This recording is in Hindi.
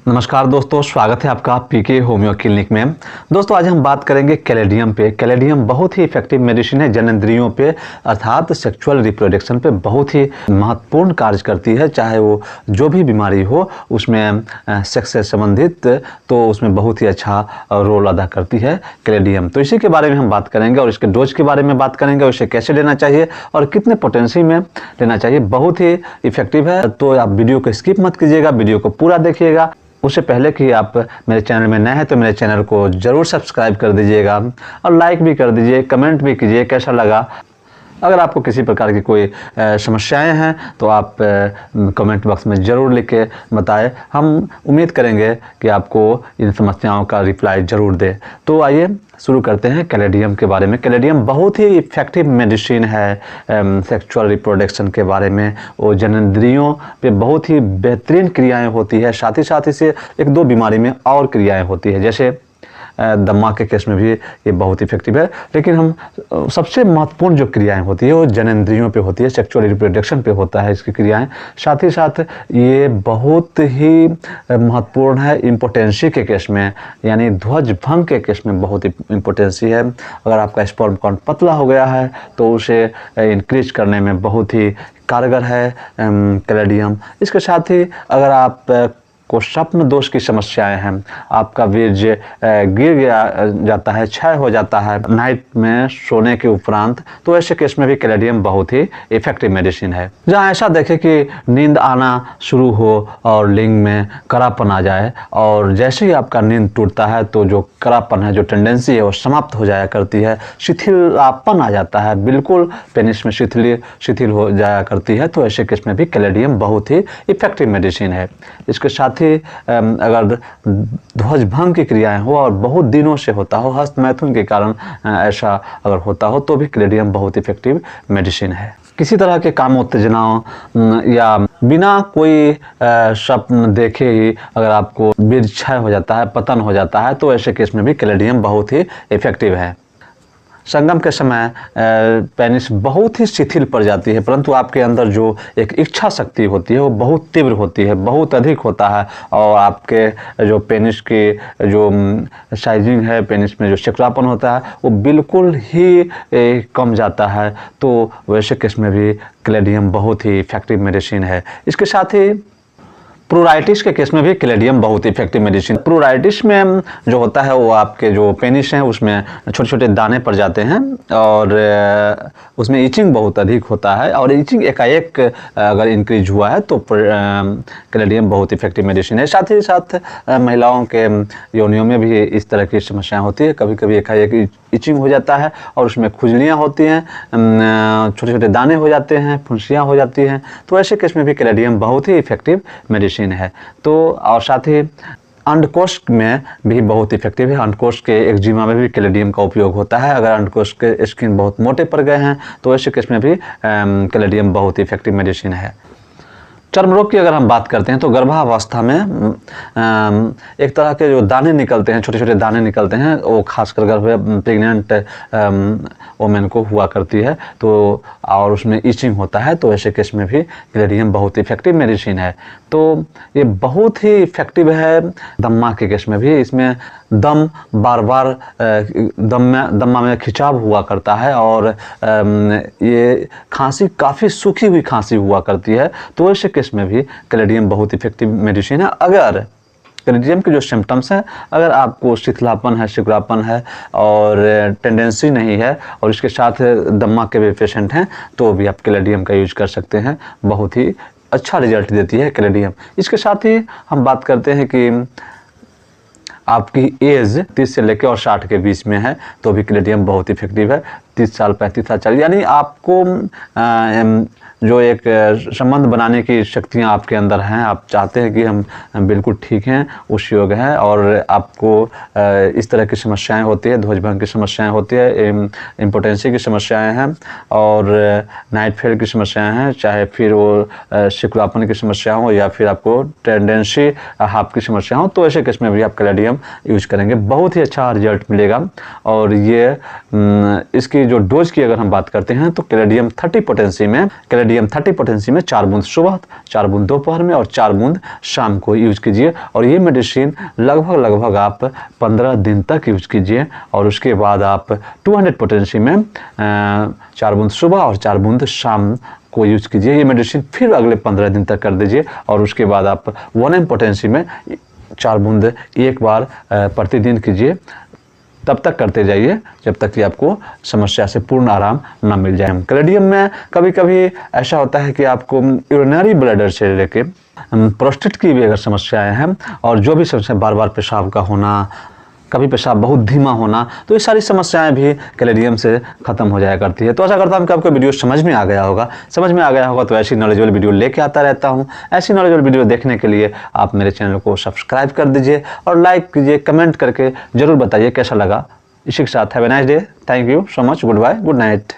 नमस्कार दोस्तों, स्वागत है आपका पीके होम्यो क्लिनिक में। दोस्तों आज हम बात करेंगे कैलेडियम पे। कैलेडियम बहुत ही इफेक्टिव मेडिसिन है जननेंद्रियों पे अर्थात सेक्सुअल रिप्रोडक्शन पे बहुत ही महत्वपूर्ण कार्य करती है। चाहे वो जो भी बीमारी हो उसमें सेक्स से संबंधित तो उसमें बहुत ही अच्छा रोल अदा करती है कैलेडियम। तो इसी के बारे में हम बात करेंगे और इसके डोज के बारे में बात करेंगे और इसे कैसे लेना चाहिए और कितने पोटेंसी में लेना चाहिए। बहुत ही इफेक्टिव है, तो आप वीडियो को स्किप मत कीजिएगा, वीडियो को पूरा देखिएगा। उससे पहले कि आप मेरे चैनल में नए हैं तो मेरे चैनल को ज़रूर सब्सक्राइब कर दीजिएगा और लाइक भी कर दीजिए, कमेंट भी कीजिए कैसा लगा। अगर आपको किसी प्रकार की कोई समस्याएं हैं तो आप कमेंट बॉक्स में ज़रूर लिख के बताएं। हम उम्मीद करेंगे कि आपको इन समस्याओं का रिप्लाई ज़रूर दे। तो आइए शुरू करते हैं कैलेडियम के बारे में। कैलेडियम बहुत ही इफेक्टिव मेडिसिन है सेक्सुअल रिप्रोडक्शन के बारे में। वो जननेंद्रियों पे बहुत ही बेहतरीन क्रियाएं होती है, साथ ही साथ इसे एक दो बीमारी में और क्रियाएं होती है, जैसे दमा के केस में भी ये बहुत इफेक्टिव है। लेकिन हम सबसे महत्वपूर्ण जो क्रियाएं होती है वो जननेंद्रियों पे होती है, सेक्सुअल रिप्रोडक्शन पे होता है इसकी क्रियाएं। साथ ही साथ ये बहुत ही महत्वपूर्ण है इम्पोटेंसी के केस में, यानी ध्वज भंग के केस में बहुत ही इम्पोटेंसी है। अगर आपका स्पर्म काउंट पतला हो गया है तो उसे इंक्रीज करने में बहुत ही कारगर है कैलेडियम। इसके साथ ही अगर आप को स्वप्न दोष की समस्याएं हैं, आपका वीर्य गिर गया जाता है, क्षय हो जाता है नाइट में सोने के उपरांत, तो ऐसे केस में भी कैलेडियम बहुत ही इफेक्टिव मेडिसिन है। जहाँ ऐसा देखे कि नींद आना शुरू हो और लिंग में करापन आ जाए, और जैसे ही आपका नींद टूटता है तो जो करापन है, जो टेंडेंसी है वो समाप्त हो जाया करती है, शिथिलापन आ जाता है, बिल्कुल पेनिस में शिथिल हो जाया करती है। तो ऐसे केस में भी कैलेडियम बहुत ही इफेक्टिव मेडिसिन है। इसके साथ ही अगर ध्वज भंग की क्रियाएं हो और बहुत दिनों से होता हो, हस्त मैथुन के कारण ऐसा अगर होता हो, तो भी कैलेडियम बहुत इफेक्टिव मेडिसिन है। किसी तरह के काम उत्तेजनाओं या बिना कोई स्वप्न देखे ही अगर आपको वीर्य क्षय हो जाता है, पतन हो जाता है, तो ऐसे केस में भी कैलेडियम बहुत ही इफेक्टिव है। संगम के समय पेनिस बहुत ही शिथिल पड़ जाती है, परंतु आपके अंदर जो एक इच्छा शक्ति होती है वो बहुत तीव्र होती है, बहुत अधिक होता है, और आपके जो पेनिस की जो साइजिंग है, पेनिस में जो शिकलापन होता है वो बिल्कुल ही कम जाता है। तो वैसे केस में भी कैलेडियम बहुत ही इफेक्टिव मेडिसिन है। इसके साथ ही प्रोराइटिस के केस में भी कैलेडियम बहुत इफेक्टिव मेडिसिन। प्रोराइटिस में जो होता है वो आपके जो पेनिस हैं उसमें छोटे छोटे दाने पड़ जाते हैं और उसमें ईचिंग बहुत अधिक होता है, और ईचिंग एकाएक अगर इंक्रीज हुआ है तो कैलेडियम बहुत इफेक्टिव मेडिसिन है। साथ ही साथ महिलाओं के योनियों में भी इस तरह की समस्याएं होती है, कभी कभी एकाएक ईचिंग हो जाता है और उसमें खुजलियाँ होती हैं, छोटे छोटे दाने हो जाते हैं, फुंसियाँ हो जाती हैं। तो ऐसे केस में भी कैलेडियम बहुत ही इफेक्टिव मेडिसिन है। तो और साथ ही अंडकोश में भी बहुत इफेक्टिव है। अंडकोश के एक्जिमा में भी कैलेडियम का उपयोग होता है। अगर अंडकोश के स्किन बहुत मोटे पड़ गए हैं तो ऐसे केस में भी कैलेडियम बहुत इफेक्टिव मेडिसिन है। चर्म रोग की अगर हम बात करते हैं तो गर्भावस्था में एक तरह के जो दाने निकलते हैं, छोटे छोटे दाने निकलते हैं, वो खासकर प्रेग्नेंट वोमेन को हुआ करती है, तो और उसमें ईचिंग होता है। तो ऐसे केस में भी कैलेडियम बहुत इफेक्टिव मेडिसिन है। तो ये बहुत ही इफेक्टिव है दम्मा के केस में भी। इसमें दम बार बार दम्मा में खिंचाव हुआ करता है और ये खांसी काफ़ी सूखी हुई खांसी हुआ करती है। तो ऐसे केस में भी कैलेडियम बहुत इफेक्टिव मेडिसिन है। अगर कैलेडियम के जो सिम्टम्स हैं, अगर आपको शिथिलापन है, सिकुड़ापन है और टेंडेंसी नहीं है और इसके साथ दम्मा के भी पेशेंट हैं, तो भी आप कैलेडियम का यूज कर सकते हैं। बहुत ही अच्छा रिजल्ट देती है कैलेडियम। इसके साथ ही हम बात करते हैं कि आपकी एज 30 से लेकर और 60 के बीच में है तो भी कैलेडियम बहुत इफेक्टिव है। 30 साल 35 साल 40, यानी आपको जो एक संबंध बनाने की शक्तियाँ आपके अंदर हैं, आप चाहते हैं कि हम बिल्कुल ठीक हैं, उस योग हैं, और आपको इस तरह की समस्याएं होती है, ध्वजभंग की समस्याएं होती है, इम्पोटेंसी की समस्याएं हैं और नाइट फेयर की समस्याएं हैं, चाहे फिर वो शिकुड़ापन की समस्या हो या फिर आपको टेंडेंसी हाफ की समस्या हो, तो ऐसे केस में भी आप कैलेडियम यूज करेंगे, बहुत ही अच्छा रिजल्ट मिलेगा। और ये इसकी जो डोज की अगर हम बात करते हैं तो कैलेडियम 30 पोटेंसी में कैलेडियम कैलेडियम 30 पोटेंसी में 4 बूंद सुबह, 4 बूंद दोपहर में और 4 बूंद शाम को यूज कीजिए। और ये मेडिसिन लगभग आप 15 दिन तक यूज कीजिए। और उसके बाद आप 200 पोटेंसी में 4 बूंद सुबह और 4 बूंद शाम को यूज कीजिए। ये मेडिसिन फिर अगले 15 दिन तक कर दीजिए। और उसके बाद आप 1 m पोटेंसी में 4 बूंद एक बार प्रतिदिन कीजिए। तब तक करते जाइए जब तक कि आपको समस्या से पूर्ण आराम ना मिल जाए। कैलेडियम में कभी कभी ऐसा होता है कि आपको यूरिनरी ब्लैडर से लेके प्रोस्टेट की भी अगर समस्याएं हैं और जो भी समस्या बार बार पेशाब का होना, कभी पेशाब बहुत धीमा होना, तो ये सारी समस्याएं भी कैलेडियम से खत्म हो जाया करती है। तो आशा करता हूं कि आपको वीडियो समझ में आ गया होगा। तो ऐसी नॉलेजेबल वीडियो लेके आता रहता हूं। ऐसी नॉलेजेबल वीडियो देखने के लिए आप मेरे चैनल को सब्सक्राइब कर दीजिए और लाइक कीजिए, कमेंट करके जरूर बताइए कैसा लगा। इसी के साथ have a nice day. Thank you so much. Good bye, good night.